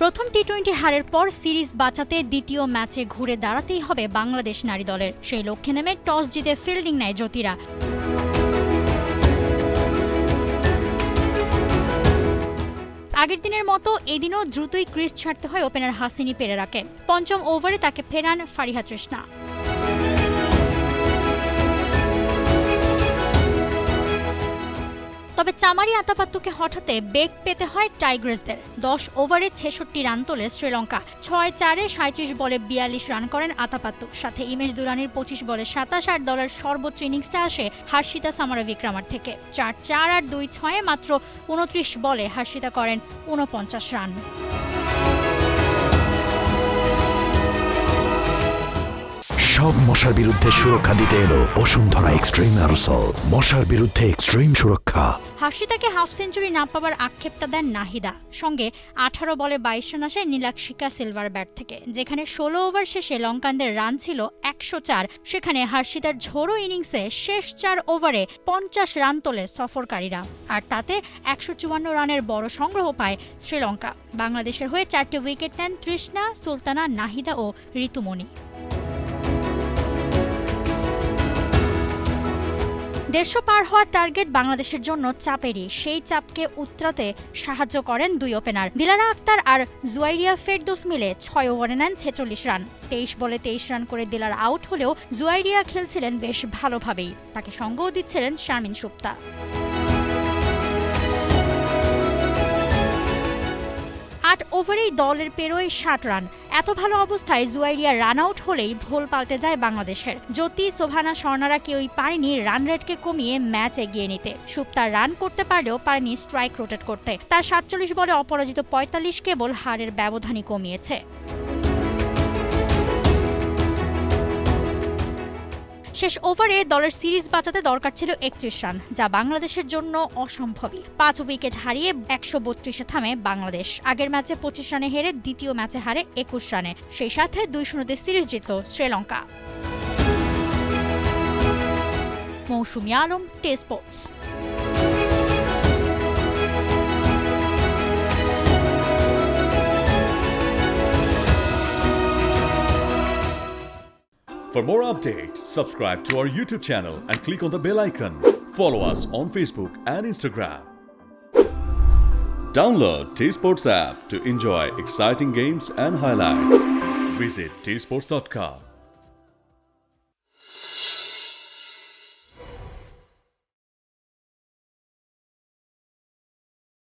প্রথম টি-20 হারের পর সিরিজ বাঁচাতে দ্বিতীয় ম্যাচে ঘুরে দাঁড়াতেই হবে বাংলাদেশ নারী দলের। সেই লক্ষ্যে নেমে টস জিতে ফিল্ডিং নেয় জ্যোতিরা। আগের দিনের মতো এদিনও দ্রুতই ক্রিজ ছাড়তে হয় ওপেনার হাসিনী পেরেরাকে। পঞ্চম ওভারে তাকে ফেরান ফারিহা তৃষ্ণা। তবে চামারি আতাপাত্তুকে হঠাতে বেগ পেতে হয় টাইগ্রেসদের। 10 ওভারে 66 রান তোলে শ্রীলঙ্কা। 6-4-এ 37 বলে 42 রান করেন আতাপাত্তু। সাথে ইমেশ দুরানির 25 বলে 27 আর দলের সর্বোচ্চ ইনিংসটা আসে হর্ষিতা সামারাবিক্রমার থেকে। 4-4 আর 2-6-এ মাত্র 29 বলে হর্ষিতা করেন 49 রান। সব মশার বিরুদ্ধে সুরক্ষা দিতে এলো বসুন্ধরা এক্সট্রিম অ্যারোসল। মশার বিরুদ্ধে এক্সট্রিম সুরক্ষা। হর্ষিতাকে হাফ সেঞ্চুরি না পাবার আক্ষেপটা দেন নাহিদা। সঙ্গে 18 বলে 22 রান আসে নীলাক্ষিকা সিলভার ব্যাট থেকে। যেখানে 16 ওভার শেষে লঙ্কানদের রান ছিল 104, সেখানে হর্ষিতার ঝোড়ো ইনিংসে শেষ 4 ওভারে 50 রান তোলে সফরকারীরা। আর তাতে 154 রানের বড় সংগ্রহ পায় শ্রীলঙ্কা। বাংলাদেশের হয়ে 4টি উইকেট নেন তৃষ্ণা, সুলতানা, নাহিদা ও ঋতুমণি। 150 পার হওয়ার টার্গেট বাংলাদেশের জন্য চাপেরই। সেই চাপকে উতরাতে সাহায্য করেন দুই ওপেনার দিলারা আক্তার আর জুয়াইরিয়া ফেরদৌস মিলে 6 ওভারে নেন 46 রান। 23 বলে 23 রান করে দিলারা আউট হলেও জুয়াইরিয়া খেলছিলেন বেশ ভালোভাবেই। তাকে সঙ্গও দিচ্ছিলেন শারমিন সুপ্তা। 8 ওভারেই দলের পেরোয় 60 রান। এত ভালো অবস্থায় জুয়াইরিয়া রান আউট হলেই ভোল পাল্টে যায় বাংলাদেশের। জ্যোতি, শোভানা, স্বর্ণারা কেউই পারেনি রান রেটকে কমিয়ে ম্যাচ এগিয়ে নিতে। সুপ্তার রান করতে পারলেও পারেনি স্ট্রাইক রোটেট করতে। তার 47 বলে অপরাজিত 45 কেবল হারের ব্যবধানই কমিয়েছে। শেষ ওভারে দলের সিরিজ বাঁচাতে দরকার ছিল 31 রান, যা বাংলাদেশের জন্য অসম্ভবই। 5 উইকেট হারিয়ে 132-এ থামে বাংলাদেশ। আগের ম্যাচে 25 রানে হেরে দ্বিতীয় ম্যাচে হারে 21 রানে। সেই সাথে 2-0-তে সিরিজ জিতল শ্রীলঙ্কা। মৌসুমী Alam, T Sports. For more updates, subscribe to our YouTube channel and click on the bell icon. Follow us on Facebook and Instagram. Download T-Sports app to enjoy exciting games and highlights. Visit tsports.com.